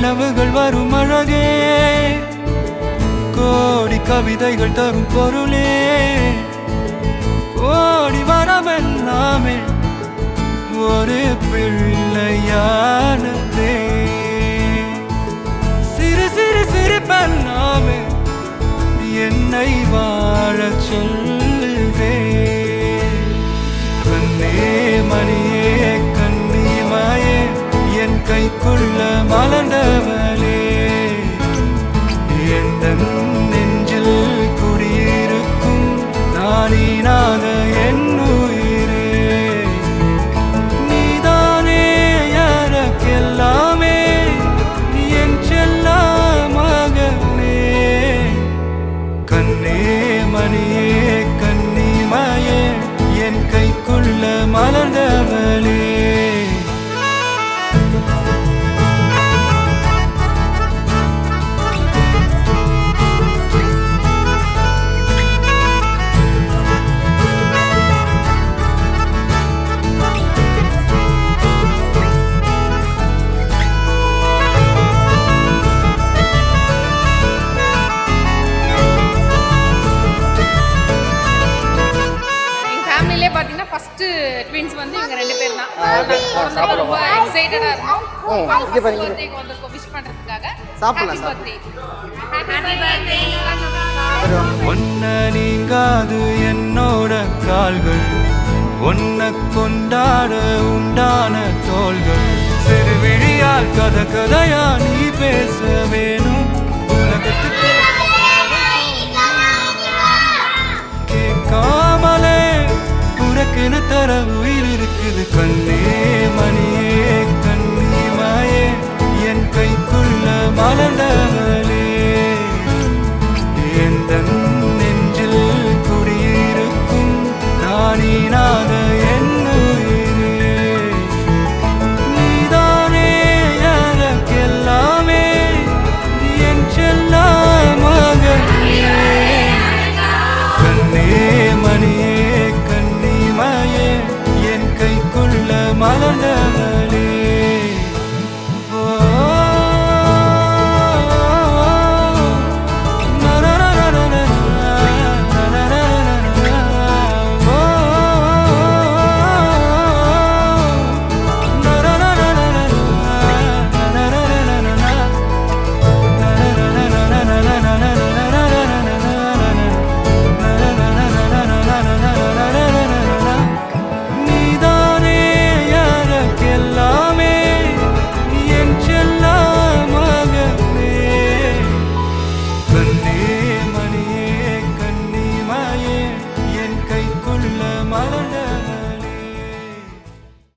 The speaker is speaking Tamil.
கனவுகள் வரும் அழகே, கோடி கவிதைகள் தரும் பொருளே, ஓடி வரவெல்லாமே ஒரு பிள்ளையானதே. சிறு சிறு சிரிப்பெல்லாமே என்னை வாழச் சொல்லுதே. கண்ணே மணியே கண்ணிமாயே என் கைக்குள்ள மலர்ந்தவளே, எந்த நெஞ்சில் குடியிருக்கும் நானீனாக என் உயிரே. நீதானே எனக்கெல்லாமே, என் செல்ல மகனே. கண்ணே மணியே கண்ணிமாயே என் கைக்குள்ள மலர்ந்தவளே. பாத்தீங்கன்னா ஃபர்ஸ்ட் ட்வின்ஸ் வந்து இவங்க ரெண்டு பேர் தான். ரொம்ப எக்ஸைட்டடா இருக்கோம். பர்த்டேக்கு வந்திருக்கோம் விஷ் பண்றதுக்காக. சாப்பிடலாம். Happy birthday. ஒன்ன நீங்காது என்னோட கால்கள், ஒன்ன கொண்டாட உண்டான தோள்கள், சிறு விழியால் கதை கதையா நீ பேசவே